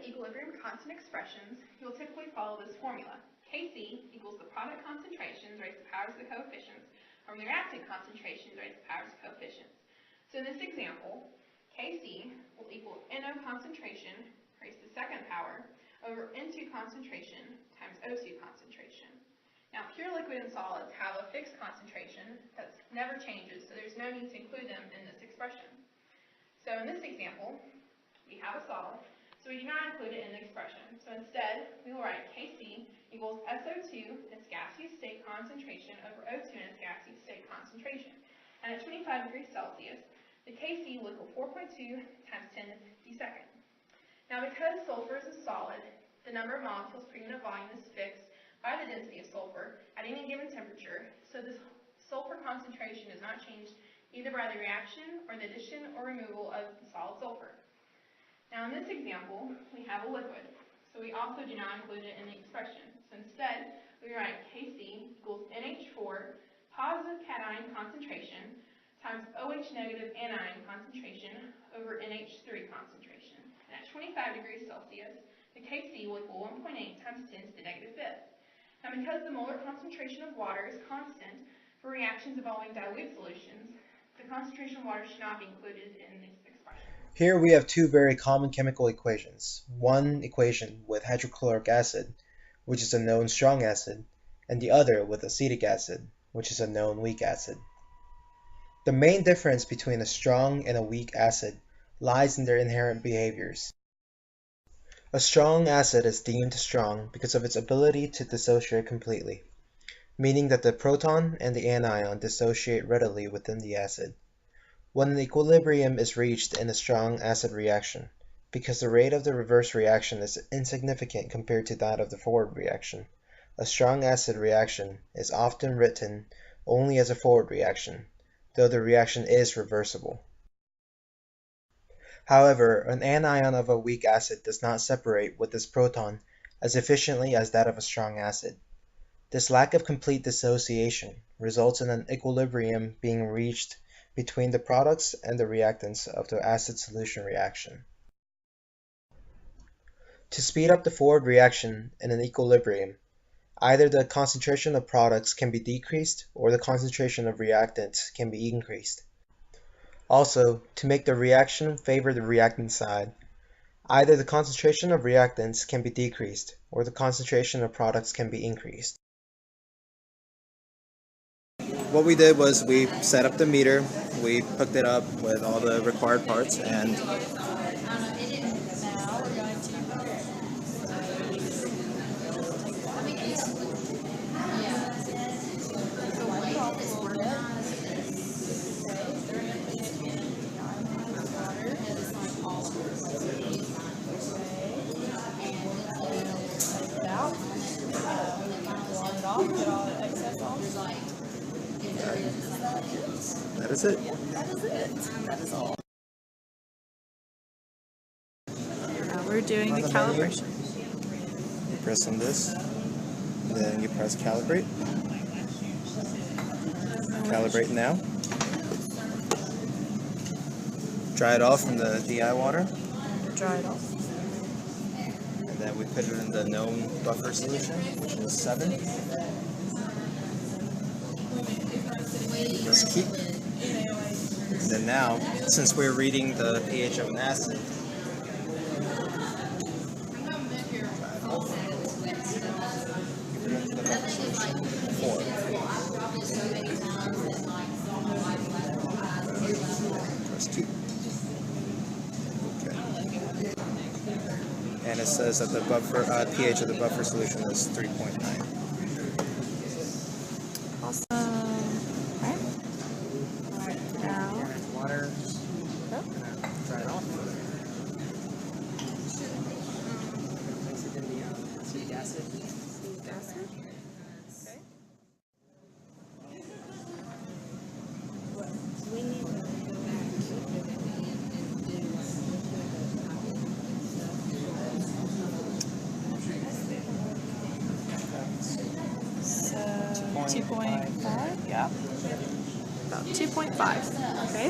equilibrium constant expressions, you'll typically follow this formula. Kc equals the product concentrations raised to the powers of the coefficients from the reactant concentrations raised to the powers of coefficients. So in this example, Kc will equal NO concentration raised to the second power over N2 concentration times O2 concentration. Now, pure liquid and solids have a fixed concentration that never changes, so there's no need to include them in this expression. So in this example, we have a solid, so we do not include it in the expression. So instead, we will write Kc equals SO2, its gaseous state concentration, over O2 in its gaseous state concentration. And at 25 degrees Celsius, the Kc will equal 4.2 times 10 to the 52nd. Now, because sulfur is a solid, the number of molecules per unit volume is fixed by the density of sulfur at any given temperature, so this sulfur concentration is not changed either by the reaction or the addition or removal of the solid sulfur. Now in this example, we have a liquid, so we also do not include it in the expression. So instead, we write Kc equals NH4 positive cation concentration times OH negative anion concentration over NH3 concentration. And at 25 degrees Celsius, the Kc will equal 1.8 times 10 to the negative fifth. Now because the molar concentration of water is constant for reactions involving dilute solutions, the concentration of water should not be included in this expression. Here we have two very common chemical equations. One equation with hydrochloric acid, which is a known strong acid, and the other with acetic acid, which is a known weak acid. The main difference between a strong and a weak acid lies in their inherent behaviors. A strong acid is deemed strong because of its ability to dissociate completely, meaning that the proton and the anion dissociate readily within the acid. When an equilibrium is reached in a strong acid reaction, because the rate of the reverse reaction is insignificant compared to that of the forward reaction, a strong acid reaction is often written only as a forward reaction, though the reaction is reversible. However, an anion of a weak acid does not separate with its proton as efficiently as that of a strong acid. This lack of complete dissociation results in an equilibrium being reached between the products and the reactants of the acid solution reaction. To speed up the forward reaction in an equilibrium, either the concentration of products can be decreased or the concentration of reactants can be increased. Also, to make the reaction favor the reactant side, either the concentration of reactants can be decreased or the concentration of products can be increased. What we did was we set up the meter, we hooked it up with all the required parts, and that is it. That is all. We're doing the calibration. You press on this, then you press calibrate. Calibrate now. Dry it off from the DI water. Dry it off. And then we put it in the known buffer solution, which is 7. Let's keep. And then now, since we're reading the pH of an acid, the buffer solution 4. Press keep. Okay. And it says that the buffer pH of the buffer solution is 3.9. Water. Yep. Dry it off. Place it in the acetic acid. Acetic acid? Okay. We need to go back and do 2.5? Yeah. About 2.5, okay?